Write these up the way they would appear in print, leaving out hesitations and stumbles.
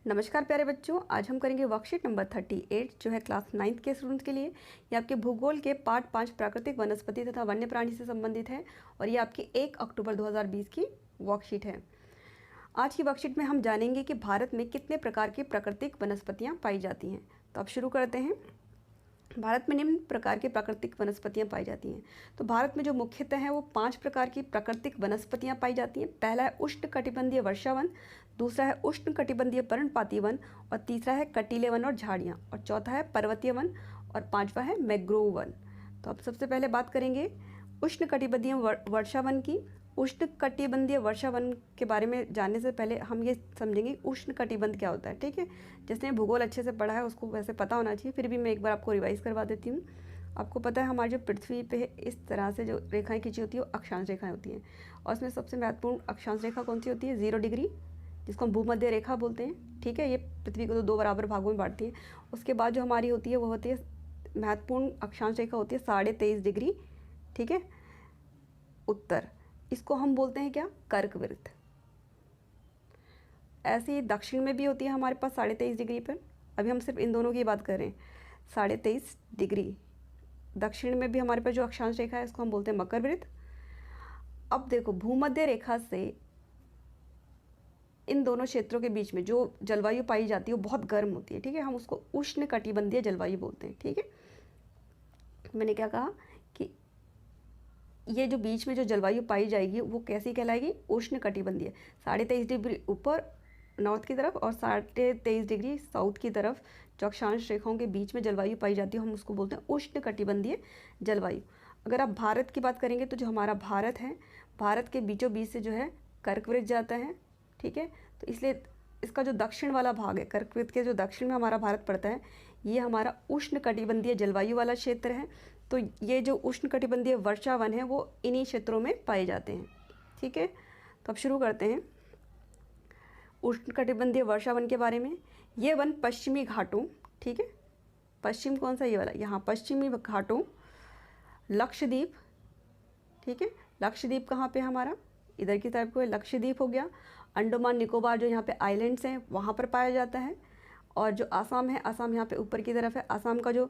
नमस्कार प्यारे बच्चों, आज हम करेंगे वर्कशीट नंबर 38 जो है क्लास 9th के स्टूडेंट्स के लिए। ये आपके भूगोल के पार्ट 5 प्राकृतिक वनस्पति तथा वन्य प्राणी से संबंधित है और ये आपकी 1 अक्टूबर 2020 की वर्कशीट है। आज की वर्कशीट में हम जानेंगे कि भारत में कितने प्रकार की प्राकृतिक वनस्पतियाँ पाई जाती हैं। तो अब शुरू करते हैं। भारत में निम्न प्रकार की प्राकृतिक वनस्पतियाँ पाई जाती हैं। तो भारत में जो मुख्यतः है वो 5 प्रकार की प्राकृतिक वनस्पतियाँ पाई जाती हैं। पहला है उष्णकटिबंधीय वर्षावन, दूसरा है उष्णकटिबंधीय पर्णपाती वन, और तीसरा है कटीले वन और झाड़ियाँ, और चौथा है पर्वतीय वन, और पांचवा है मैंग्रोव वन। तो अब सबसे पहले बात करेंगे उष्णकटिबंधीय वर्षावन की। उष्णकटिबंधीय वर्षावन के बारे में जानने से पहले हम ये समझेंगे उष्णकटिबंध क्या होता है। ठीक है, जिसने भूगोल अच्छे से पढ़ा है उसको वैसे पता होना चाहिए, फिर भी मैं एक बार आपको रिवाइज करवा देती हूँ। आपको पता है हमारी जो पृथ्वी पे इस तरह से जो रेखाएं खींची होती है वो अक्षांश रेखाएं होती हैं, और उसमें सबसे महत्वपूर्ण अक्षांश रेखा कौन सी होती है? 0 डिग्री, जिसको हम भूमध्य रेखा बोलते हैं। ठीक है, ये पृथ्वी को तो 2 बराबर भागों में बांटती है। उसके बाद जो हमारी होती है वो होती है महत्वपूर्ण अक्षांश रेखा होती है 23.5 डिग्री। ठीक है, उत्तर, इसको हम बोलते हैं क्या? कर्कवृत्त। ऐसे ही दक्षिण में भी होती है हमारे पास 23.5 डिग्री पर। अभी हम सिर्फ इन दोनों की बात कर रहे हैं। 23.5 डिग्री दक्षिण में भी हमारे पास जो अक्षांश रेखा है इसको हम बोलते हैं मकरवृत्त। अब देखो, भूमध्य रेखा से इन दोनों क्षेत्रों के बीच में जो जलवायु पाई जाती है वो बहुत गर्म होती है। ठीक है, हम उसको उष्णकटिबंधीय जलवायु बोलते हैं। ठीक है, मैंने क्या कहा कि ये जो बीच में जो जलवायु पाई जाएगी वो कैसी कहलाएगी? उष्णकटिबंधीय। 23.5 डिग्री ऊपर नॉर्थ की तरफ और 23.5 डिग्री साउथ की तरफ जो अक्षांश रेखाओं के बीच में जलवायु पाई जाती है हम उसको बोलते हैं उष्णकटिबंधीय जलवायु। अगर आप भारत की बात करेंगे तो जो हमारा भारत है, भारत के बीचों बीच से जो है कर्कवृत्त जाता है। ठीक है, तो इसलिए इसका जो दक्षिण वाला भाग है, कर्कवृत्त के जो दक्षिण में हमारा भारत पड़ता है, ये हमारा उष्णकटिबंधीय जलवायु वाला क्षेत्र है। तो ये जो उष्णकटिबंधीय वर्षावन है वो इन्हीं क्षेत्रों में पाए जाते हैं। ठीक है, तो अब शुरू करते हैं उष्णकटिबंधीय वर्षावन के बारे में। ये वन पश्चिमी घाटों, ठीक है, पश्चिम कौन सा? ये वाला, यहाँ पश्चिमी घाटों, लक्षद्वीप। ठीक है, लक्षद्वीप कहाँ पे? हमारा इधर की तरफ को लक्षद्वीप हो गया। अंडमान निकोबार जो यहाँ पे आइलैंड्स हैं वहाँ पर पाया जाता है। और जो आसाम है, आसाम यहाँ पे ऊपर की तरफ है। आसाम का जो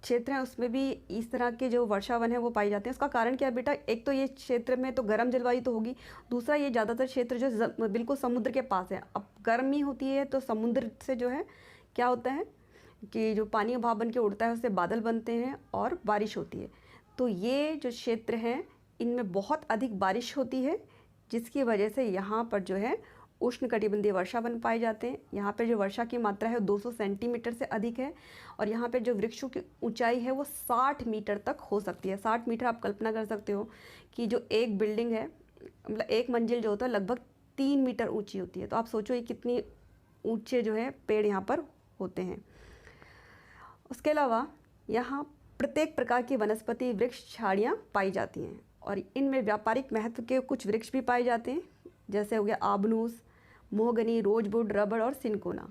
क्षेत्र है उसमें भी इस तरह के जो वर्षावन है वो पाए जाते हैं। उसका कारण क्या है बेटा? एक तो ये क्षेत्र में तो गर्म जलवायु तो होगी, दूसरा ये ज़्यादातर क्षेत्र जो बिल्कुल समुद्र के पास है। अब गर्मी होती है तो समुद्र से जो है क्या होता है कि जो पानी भाप बन के उड़ता है उससे बादल बनते हैं और बारिश होती है। तो ये जो क्षेत्र हैं इनमें बहुत अधिक बारिश होती है, जिसकी वजह से यहाँ पर जो है उष्णकटिबंधीय वर्षावन पाए जाते हैं। यहाँ पर जो वर्षा की मात्रा है वो 200 सेंटीमीटर से अधिक है, और यहाँ पे जो वृक्षों की ऊंचाई है वो 60 मीटर तक हो सकती है। 60 मीटर आप कल्पना कर सकते हो कि जो एक बिल्डिंग है, मतलब एक मंजिल जो होता है लगभग 3 मीटर ऊंची होती है। तो आप सोचो ये कितनी ऊंचे जो है पेड़ यहाँ पर होते हैं। उसके अलावा यहाँ प्रत्येक प्रकार की वनस्पति, वृक्ष, झाड़ियाँ पाई जाती हैं, और इनमें व्यापारिक महत्व के कुछ वृक्ष भी पाए जाते हैं, जैसे हो गया आबनूस, मोहगनी, रोजवुड, रबड़ और सिनकोना।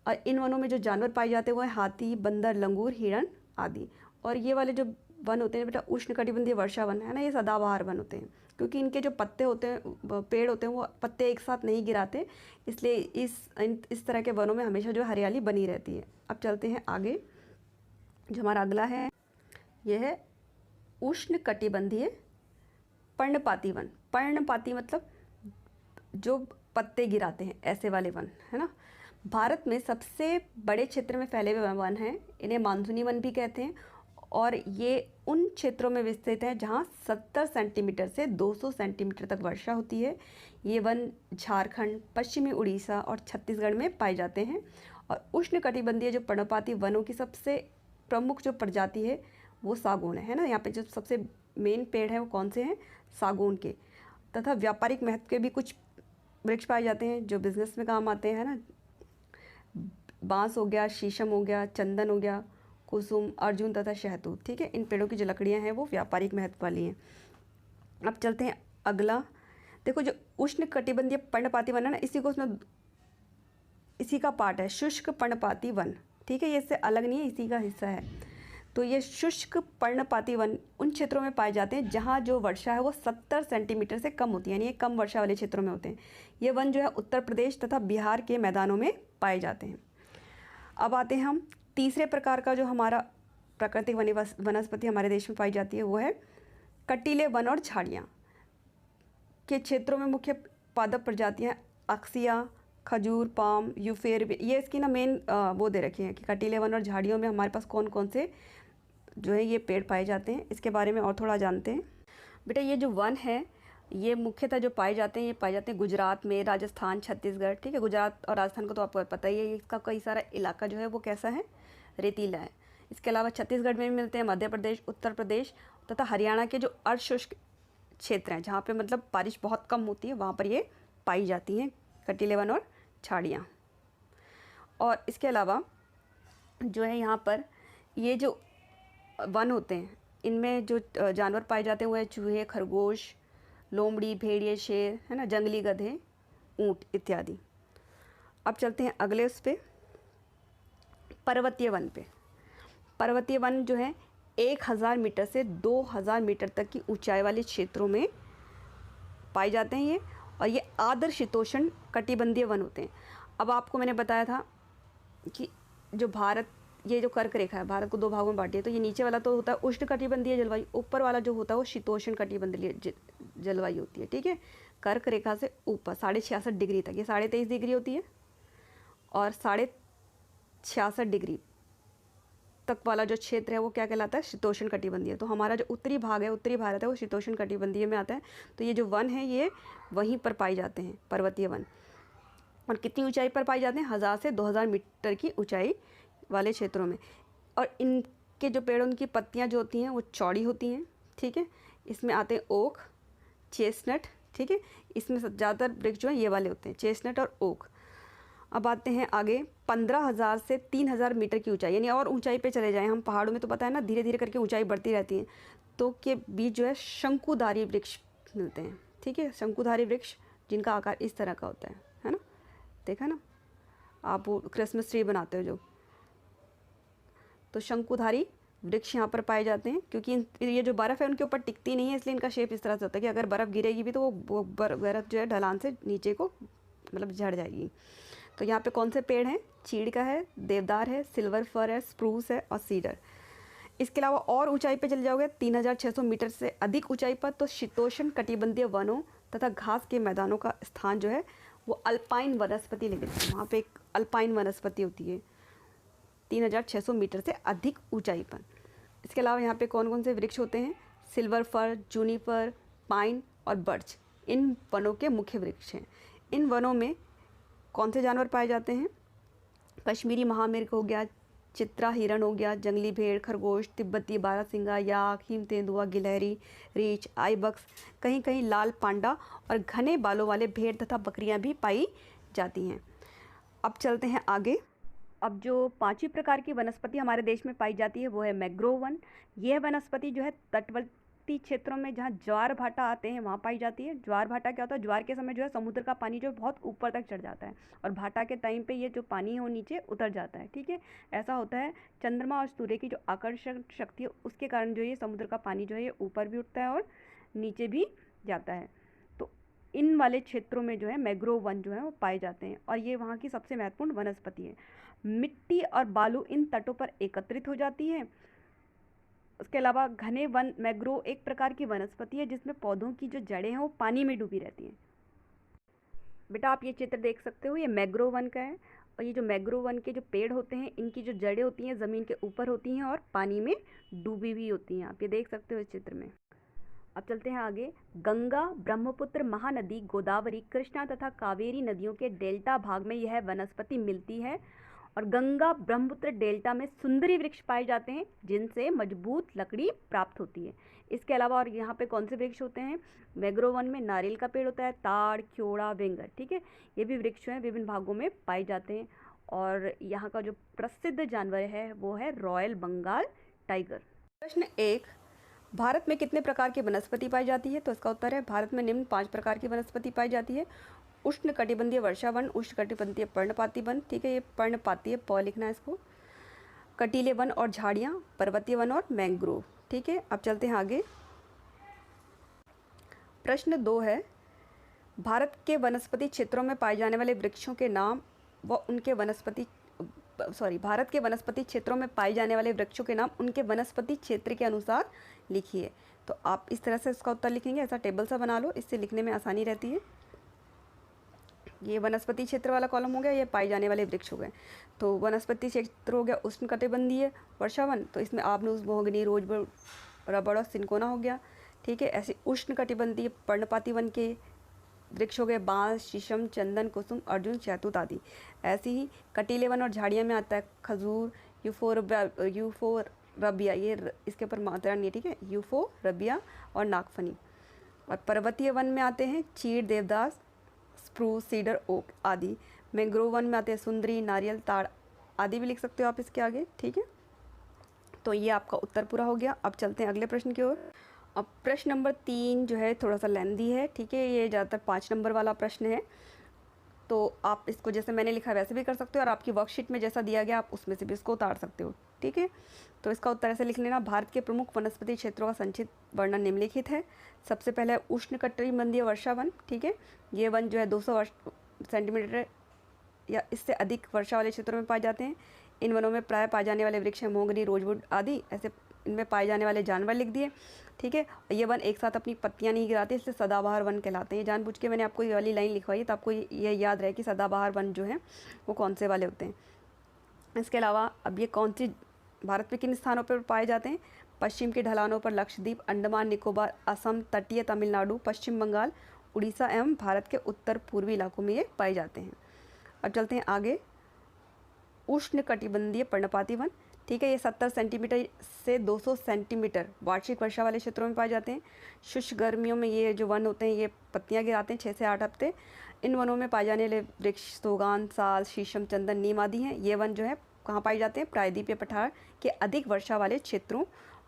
और इन वनों में जो जानवर पाए जाते हैं वो है हाथी, बंदर, लंगूर, हिरण आदि। और ये वाले जो वन होते हैं बेटा उष्णकटिबंधीय वर्षावन है ना, ये सदाबहार वन होते हैं, क्योंकि इनके जो पत्ते होते हैं, पेड़ होते हैं, वो पत्ते एक साथ नहीं गिराते, इसलिए इस तरह के वनों में हमेशा जो हरियाली बनी रहती है। अब चलते हैं आगे। जो हमारा अगला है यह है उष्णकटिबंधीय पर्णपाती वन। पर्णपाती मतलब जो पत्ते गिराते हैं, ऐसे वाले वन है ना। भारत में सबसे बड़े क्षेत्र में फैले हुए वन हैं, इन्हें मानसूनी वन भी कहते हैं, और ये उन क्षेत्रों में विस्तृत है जहाँ 70 सेंटीमीटर से 200 सेंटीमीटर तक वर्षा होती है। ये वन झारखंड, पश्चिमी उड़ीसा और छत्तीसगढ़ में पाए जाते हैं। और उष्णकटिबंधीय जो पर्णपाती वनों की सबसे प्रमुख जो प्रजाति है वो सागौन है ना। यहाँ पे जो सबसे मेन पेड़ हैं वो कौन से हैं? सागौन के। तथा व्यापारिक महत्व के भी कुछ वृक्ष पाए जाते हैं जो बिजनेस में काम आते हैं, है ना। बांस हो गया, शीशम हो गया, चंदन हो गया, कुसुम, अर्जुन तथा शहतूत। ठीक है, इन पेड़ों की जो लकड़ियाँ हैं वो व्यापारिक महत्व वाली हैं। अब चलते हैं अगला। देखो, जो उष्णकटिबंधीय पर्णपाती वन है ना, इसी का पार्ट है शुष्क पर्णपाती वन। ठीक है, ये इससे अलग नहीं है, इसी का हिस्सा है। तो ये शुष्क पर्णपाती वन उन क्षेत्रों में पाए जाते हैं जहाँ जो वर्षा है वो 70 सेंटीमीटर से कम होती है, यानी ये कम वर्षा वाले क्षेत्रों में होते हैं। ये वन जो है उत्तर प्रदेश तथा बिहार के मैदानों में पाए जाते हैं। अब आते हैं हम तीसरे प्रकार का जो हमारा प्राकृतिक वनस्पति हमारे देश में पाई जाती है वो है कटीले वन और झाड़ियाँ के क्षेत्रों में मुख्य पादप प्रजातियाँ अक्सिया, खजूर, पाम, यूफेर, ये इसकी ना मेन वो दे रखी है कि कटीले वन और झाड़ियों में हमारे पास कौन कौन से जो है ये पेड़ पाए जाते हैं। इसके बारे में और थोड़ा जानते हैं। बेटा ये जो वन है ये मुख्यतः जो पाए जाते हैं ये पाए जाते हैं गुजरात में, राजस्थान, छत्तीसगढ़, ठीक है। गुजरात और राजस्थान को तो आपको पता ही है, इसका कई सारा इलाका जो है वो कैसा है, रेतीला है। इसके अलावा छत्तीसगढ़ में भी मिलते हैं, मध्य प्रदेश, उत्तर प्रदेश तथा हरियाणा के जो अर्धशुष्क क्षेत्र हैं जहाँ पे मतलब बारिश बहुत कम होती है वहाँ पर ये पाई जाती हैं कटीले वन और झाड़ियाँ। और इसके अलावा जो है यहाँ पर ये जो वन होते हैं इनमें जो जानवर पाए जाते हैं वो है चूहे, खरगोश, लोमड़ी, भेड़िए, शेर, है ना, जंगली गधे, ऊँट इत्यादि। अब चलते हैं अगले उस पे, पर्वतीय वन पे। पर्वतीय वन जो है 1000 मीटर से 2000 मीटर तक की ऊंचाई वाले क्षेत्रों में पाए जाते हैं ये, और ये आर्द्र शीतोष्ण कटिबंधीय वन होते हैं। अब आपको मैंने बताया था कि जो भारत, ये जो कर्क रेखा है भारत को 2 भागों में बांटी है, तो ये नीचे वाला तो होता है उष्ण कटिबंधीय जलवायु, ऊपर वाला जो होता है वो शीतोष्ण कटिबंधीय जलवायु होती है, ठीक है। कर्क रेखा से ऊपर 66.5 डिग्री तक, ये 23.5 डिग्री होती है, और 66.5 डिग्री तक वाला जो क्षेत्र है वो क्या कहलाता है, शीतोष्ण कटिबंधीय। तो हमारा जो उत्तरी भाग है, उत्तरी भारत है, वो शीतोष्ण कटिबंधीय में आता है। तो ये जो वन है ये वहीं पर पाए जाते हैं, पर्वतीय वन। और कितनी ऊंचाई पर पाए जाते हैं, 1000 से 2000 मीटर की ऊंचाई वाले क्षेत्रों में। और इनके जो पेड़, उनकी पत्तियां जो होती हैं वो चौड़ी होती हैं, ठीक है। इसमें आते हैं ओक, चेस्टनट, ठीक है। इसमें ज़्यादातर वृक्ष जो है ये वाले होते हैं, चेस्टनट और ओक। अब आते हैं आगे, 15,000 से 3000 मीटर की ऊंचाई, यानी और ऊंचाई पे चले जाएं हम। पहाड़ों में तो पता है ना, धीरे धीरे करके ऊंचाई बढ़ती रहती है, तो के बीच जो है शंकुधारी वृक्ष मिलते हैं, ठीक है। शंकुधारी वृक्ष जिनका आकार इस तरह का होता है ना, देखा ना आप, वो क्रिसमस ट्री बनाते हो जो, तो शंकुधारी वृक्ष यहाँ पर पाए जाते हैं। क्योंकि ये जो बर्फ़ है उनके ऊपर टिकती नहीं है, इसलिए इनका शेप इस तरह से होता है कि अगर बर्फ़ गिरेगी भी तो वो बर्फ़ जो है ढलान से नीचे को मतलब झड़ जाएगी। तो यहाँ पे कौन से पेड़ हैं, चीड़ का है, देवदार है, सिल्वर फर है, स्प्रूस है और सीडर। इसके अलावा और ऊंचाई पे चले जाओगे 3600 मीटर से अधिक ऊंचाई पर, तो शीतोष्ण कटिबंधीय वनों तथा घास के मैदानों का स्थान जो है वो अल्पाइन वनस्पति ले लेते हैं। वहाँ पे एक अल्पाइन वनस्पति होती है 3600 मीटर से अधिक ऊंचाई पर। इसके अलावा यहाँ पे कौन कौन से वृक्ष होते हैं, सिल्वर फर, जूनिपर, पाइन और बर्च इन वनों के मुख्य वृक्ष हैं। इन वनों में कौन से जानवर पाए जाते हैं, कश्मीरी महामिर्ग हो गया, चित्रा हिरण हो गया, जंगली भेड़, खरगोश, तिब्बती बारहसिंगा, याक, हिम तेंदुआ, गिलहरी, रीछ, आइबक्स, कहीं कहीं लाल पांडा और घने बालों वाले भेड़ तथा बकरियां भी पाई जाती हैं। अब चलते हैं आगे। अब जो 5वीं प्रकार की वनस्पति हमारे देश में पाई जाती है वो है मैंग्रोव वन। यह वनस्पति जो है तटवर्ती क्षेत्रों में जहाँ ज्वार भाटा आते हैं वहाँ पाई जाती है। ज्वार भाटा क्या होता है, ज्वार के समय जो है समुद्र का पानी जो है बहुत ऊपर तक चढ़ जाता है, और भाटा के टाइम पे ये जो पानी है वो नीचे उतर जाता है, ठीक है। ऐसा होता है, चंद्रमा और सूर्य की जो आकर्षण शक्ति है उसके कारण जो ये समुद्र का पानी जो है ये ऊपर भी उठता है और नीचे भी जाता है। तो इन वाले क्षेत्रों में जो है मैंग्रोव वन जो है वो पाए जाते हैं, और ये वहाँ की सबसे महत्वपूर्ण वनस्पति है। मिट्टी और बालू इन तटों पर एकत्रित हो जाती है। उसके अलावा घने वन, मैंग्रोव एक प्रकार की वनस्पति है जिसमें पौधों की जो जड़ें हैं वो पानी में डूबी रहती हैं। बेटा आप ये चित्र देख सकते हो, ये मैंग्रोव वन का है, और ये जो मैंग्रोव वन के जो पेड़ होते हैं इनकी जो जड़ें होती हैं ज़मीन के ऊपर होती हैं और पानी में डूबी हुई होती हैं, आप ये देख सकते हो इस चित्र में। अब चलते हैं आगे। गंगा, ब्रह्मपुत्र, महानदी, गोदावरी, कृष्णा तथा कावेरी नदियों के डेल्टा भाग में यह वनस्पति मिलती है, और गंगा ब्रह्मपुत्र डेल्टा में सुंदरी वृक्ष पाए जाते हैं जिनसे मजबूत लकड़ी प्राप्त होती है। इसके अलावा और यहाँ पे कौन से वृक्ष होते हैं, मैंग्रोव वन में नारियल का पेड़ होता है, ताड़, क्योड़ा, वेंगर, ठीक है। ये भी वृक्ष हैं विभिन्न भागों में पाए जाते हैं। और यहाँ का जो प्रसिद्ध जानवर है वो है रॉयल बंगाल टाइगर। प्रश्न 1, भारत में कितने प्रकार की वनस्पति पाई जाती है, तो इसका उत्तर है भारत में निम्न 5 प्रकार की वनस्पति पाई जाती है। उष्ण कटिबंधीय वर्षा वन, उष्ण कटिबंधीय पर्णपाती वन, ठीक है, ये पर्णपाती है, प लिखना है इसको। कटीले वन और झाड़ियाँ, पर्वतीय वन और मैंग्रोव। ठीक है, अब चलते हैं आगे। प्रश्न 2 है, भारत के वनस्पति क्षेत्रों में पाए जाने वाले वृक्षों के नाम व उनके भारत के वनस्पति क्षेत्रों में पाए जाने वाले वृक्षों के नाम उनके वनस्पति क्षेत्र के अनुसार लिखिए। तो आप इस तरह से इसका उत्तर लिखेंगे, ऐसा टेबल सा बना लो, इससे लिखने में आसानी रहती है। ये वनस्पति क्षेत्र वाला कॉलम हो गया, ये पाए जाने वाले वृक्ष हो गए। तो वनस्पति क्षेत्र हो गया उष्णकटिबंधीय वर्षावन, तो इसमें आबनूस, महोगनी, रोजबुड, रबड़ और सिनकोना हो गया। ठीक है, ऐसे उष्णकटिबंधीय पर्णपाती वन के वृक्ष हो गए बांस, शीशम, चंदन, कुसुम, अर्जुन, शहतूत आदि। ऐसे ही कटीले वन और झाड़ियाँ में आता है खजूर, यूफोरबिया, ये इसके ऊपर मात्रा नहीं है, ठीक है, यूफोरबिया और नागफनी। और पर्वतीय वन में आते हैं चीड़, देवदास, स्प्रूस, सीडर, ओक आदि। मैंग्रोव वन में आते हैं सुंदरी, नारियल, ताड़ आदि भी लिख सकते हो आप इसके आगे। ठीक है, तो ये आपका उत्तर पूरा हो गया। अब चलते हैं अगले प्रश्न की ओर। अब प्रश्न नंबर 3 जो है थोड़ा सा लेंदी है। ठीक है, ये ज़्यादातर 5 नंबर वाला प्रश्न है, तो आप इसको जैसे मैंने लिखा है वैसे भी कर सकते हो, और आपकी वर्कशीट में जैसा दिया गया आप उसमें से भी इसको उतार सकते हो। ठीक है, तो इसका उत्तर ऐसे लिख लेना, भारत के प्रमुख वनस्पति क्षेत्रों का संक्षिप्त वर्णन निम्नलिखित है। सबसे पहले उष्णकटिबंधीय वर्षा वन। ठीक है, ये वन जो है 200 सेंटीमीटर या इससे अधिक वर्षा वाले क्षेत्रों में पाए जाते हैं। इन वनों में प्राय पाए जाने वाले वृक्ष हैं मोगनी, रोजवुड आदि। ऐसे इनमें पाए जाने वाले जानवर लिख दिए। ठीक है, ये वन एक साथ अपनी पत्तियां नहीं गिराते, इसलिए सदाबहार वन कहलाते हैं। ये जानबूझ के मैंने आपको ये वाली लाइन लिखवाई है, तो आपको ये याद रहे कि सदाबहार वन जो है वो कौन से वाले होते हैं। इसके अलावा अब ये कौन सी भारत में किन स्थानों पर पाए जाते हैं? पश्चिम के ढलानों पर लक्षद्वीप, अंडमान निकोबार, असम, तटीय तमिलनाडु, पश्चिम बंगाल, उड़ीसा एवं भारत के उत्तर पूर्वी इलाकों में ये पाए जाते हैं। अब चलते हैं आगे। उष्णकटिबंधीय पर्णपाती वन। ठीक है, ये 70 सेंटीमीटर से 200 सेंटीमीटर वार्षिक वर्षा वाले क्षेत्रों में पाए जाते हैं। शुष्क गर्मियों में ये जो वन होते हैं ये पत्तियां गिराते हैं 6 से 8 हफ्ते। इन वनों में पाए जाने वाले वृक्ष सोगान, साल, शीशम, चंदन, नीम आदि हैं। ये वन जो है कहाँ पाए जाते हैं? प्रायद्वीपीय पठार के अधिक वर्षा वाले क्षेत्रों,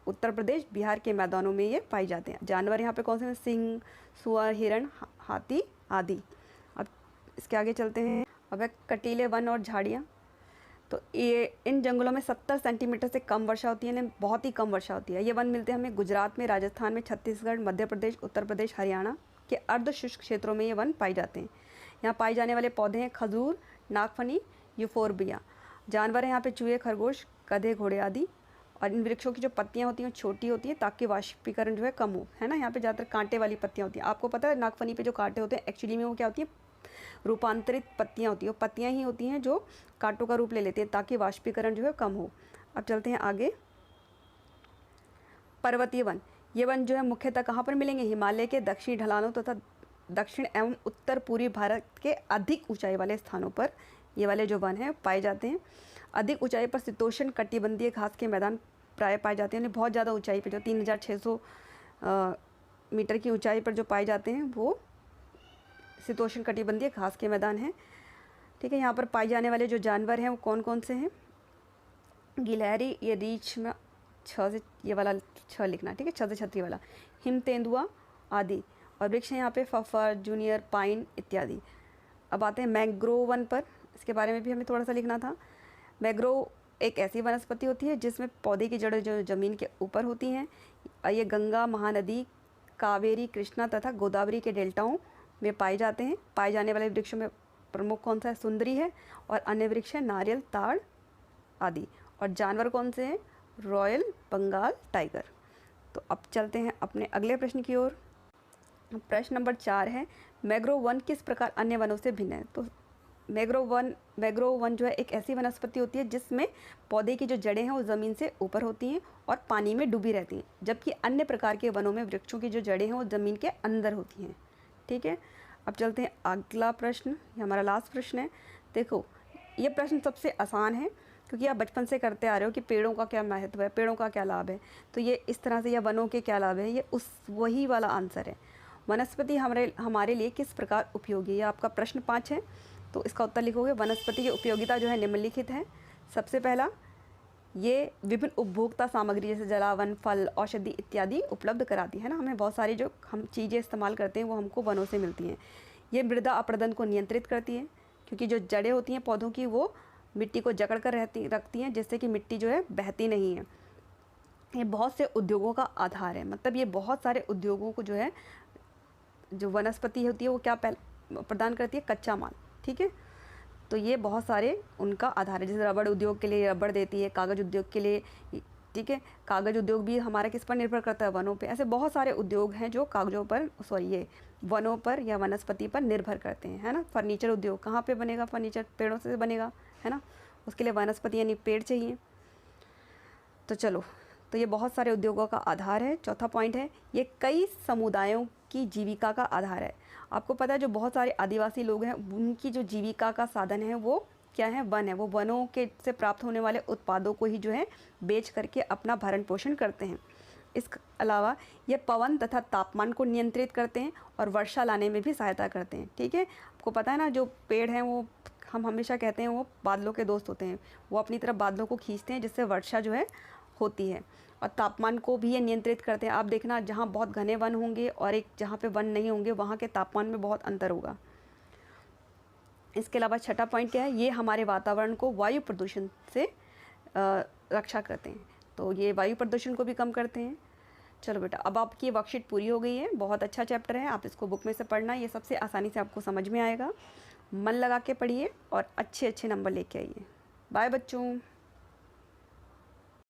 उत्तर प्रदेश, बिहार के मैदानों में ये पाए जाते हैं। जानवर यहाँ पे कौन से हैं? सिंह, सुअर, हिरण, हाथी आदि। अब इसके आगे चलते हैं। अब है कटीले वन और झाड़ियाँ। तो ये इन जंगलों में 70 सेंटीमीटर से कम वर्षा होती है, यानी बहुत ही कम वर्षा होती है। ये वन मिलते हैं हमें गुजरात में, राजस्थान में, छत्तीसगढ़, मध्य प्रदेश, उत्तर प्रदेश, हरियाणा के अर्ध शुष्क क्षेत्रों में ये वन पाए जाते हैं। यहाँ पाए जाने वाले पौधे हैं खजूर, नागफनी, यूफोरबिया। जानवर हैं यहाँ पे चूहे, खरगोश, गधे, घोड़े आदि। और इन वृक्षों की जो पत्तियाँ होती हैं छोटी होती हैं ताकि वाष्पीकरण जो है कम हो, है ना। यहाँ पे ज़्यादातर कांटे वाली पत्तियाँ होती हैं। आपको पता है नागफनी पे जो कांटे होते हैं एक्चुअली में वो क्या होती है? रूपांतरित पत्तियाँ होती हैं। वो पत्तियाँ ही होती हैं जो कांटों का रूप ले लेती हैं ताकि वाष्पीकरण जो है कम हो। अब चलते हैं आगे। पर्वतीय वन। ये वन जो है मुख्यतः कहाँ पर मिलेंगे? हिमालय के दक्षिणी ढलानों तथा दक्षिण एवं उत्तर पूर्वी भारत के अधिक ऊंचाई वाले स्थानों पर ये वाले जो वन हैं पाए जाते हैं। अधिक ऊंचाई पर शीतोष्ण कटिबंधीय घास के मैदान प्राय पाए जाते हैं। यानी बहुत ज़्यादा ऊंचाई पर जो 3600 मीटर की ऊंचाई पर जो पाए जाते हैं वो शीतोष्ण कटिबंधीय घास के मैदान हैं। ठीक है, यहाँ पर पाए जाने वाले जो जानवर हैं वो कौन कौन से हैं? गिलहरी, ये रीछ में 6 से, ये वाला 6 लिखना, ठीक है, 6 से 36 वाला, हिम तेंदुआ आदि। और वृक्ष हैं यहाँ पे फफर, जूनियर पाइन इत्यादि। अब आते हैं मैंग्रोव वन पर। इसके बारे में भी हमें थोड़ा सा लिखना था। मैंग्रोव एक ऐसी वनस्पति होती है जिसमें पौधे की जड़ें जो ज़मीन के ऊपर होती हैं। ये गंगा, महानदी, कावेरी, कृष्णा तथा गोदावरी के डेल्टाओं में पाए जाते हैं। पाए जाने वाले वृक्षों में प्रमुख कौन सा है? सुंदरी है। और अन्य वृक्ष हैं नारियल, ताड़ आदि। और जानवर कौन से हैं? Royal Bengal tiger. तो अब चलते हैं अपने अगले प्रश्न की ओर। प्रश्न नंबर 4 है, मैंग्रोव वन किस प्रकार अन्य वनों से भिन्न है? तो मैंग्रोव वन जो है एक ऐसी वनस्पति होती है जिसमें पौधे की जो जड़ें हैं वो ज़मीन से ऊपर होती हैं और पानी में डूबी रहती हैं, जबकि अन्य प्रकार के वनों में वृक्षों की जो जड़ें हैं वो ज़मीन के अंदर होती हैं। ठीक है, अब चलते हैं अगला प्रश्न। ये हमारा लास्ट प्रश्न है। देखो, ये प्रश्न सबसे आसान है क्योंकि आप बचपन से करते आ रहे हो कि पेड़ों का क्या महत्व है, पेड़ों का क्या लाभ है। तो ये इस तरह से, या वनों के क्या लाभ है, ये वही वाला आंसर है। वनस्पति हमारे लिए किस प्रकार उपयोगी है? ये आपका प्रश्न 5 है, तो इसका उत्तर लिखोगे। वनस्पति की उपयोगिता जो है निम्नलिखित है। सबसे पहला, ये विभिन्न उपभोक्ता सामग्री जैसे जलावन, फल, औषधि इत्यादि उपलब्ध कराती है ना। हमें बहुत सारी जो हम चीज़ें इस्तेमाल करते हैं वो हमको वनों से मिलती हैं। ये मृदा अपरदन को नियंत्रित करती है क्योंकि जो जड़ें होती हैं पौधों की वो मिट्टी को जकड़ कर रखती हैं, जिससे कि मिट्टी जो है बहती नहीं है। ये बहुत से उद्योगों का आधार है, मतलब ये बहुत सारे उद्योगों को जो है, जो वनस्पति होती है वो क्या प्रदान करती है, कच्चा माल, ठीक है। तो ये बहुत सारे उनका आधार है। जैसे रबड़ उद्योग के लिए रबड़ देती है, कागज़ उद्योग के लिए, ठीक है, कागज़ उद्योग भी हमारा किस पर निर्भर करता है, वनों पे। ऐसे बहुत सारे उद्योग हैं जो कागज़ों पर, ये वनों पर या वनस्पति पर निर्भर करते हैं, है ना। फर्नीचर उद्योग कहाँ पे बनेगा, फर्नीचर पेड़ों से बनेगा, है ना, उसके लिए वनस्पति यानी पेड़ चाहिए। तो चलो, तो ये बहुत सारे उद्योगों का आधार है। चौथा पॉइंट है, ये कई समुदायों की जीविका का आधार है। आपको पता है जो बहुत सारे आदिवासी लोग हैं, उनकी जो जीविका का साधन है वो क्या है, वन है। वो वनों के से प्राप्त होने वाले उत्पादों को ही जो है बेच करके अपना भरण पोषण करते हैं। इसके अलावा ये पवन तथा तापमान को नियंत्रित करते हैं और वर्षा लाने में भी सहायता करते हैं, ठीक है। आपको पता है ना, जो पेड़ हैं वो हम हमेशा कहते हैं वो बादलों के दोस्त होते हैं। वो अपनी तरफ बादलों को खींचते हैं, जिससे वर्षा जो है होती है। और तापमान को भी ये नियंत्रित करते हैं। आप देखना, जहाँ बहुत घने वन होंगे और एक जहाँ पे वन नहीं होंगे, वहाँ के तापमान में बहुत अंतर होगा। इसके अलावा छठा पॉइंट क्या है, ये हमारे वातावरण को वायु प्रदूषण से रक्षा करते हैं। तो ये वायु प्रदूषण को भी कम करते हैं। चलो बेटा, अब आपकी वर्कशीट पूरी हो गई है। बहुत अच्छा चैप्टर है, आप इसको बुक में से पढ़ना, ये सबसे आसानी से आपको समझ में आएगा। मन लगा के पढ़िए और अच्छे अच्छे नंबर लेके आइए। बाय बच्चों।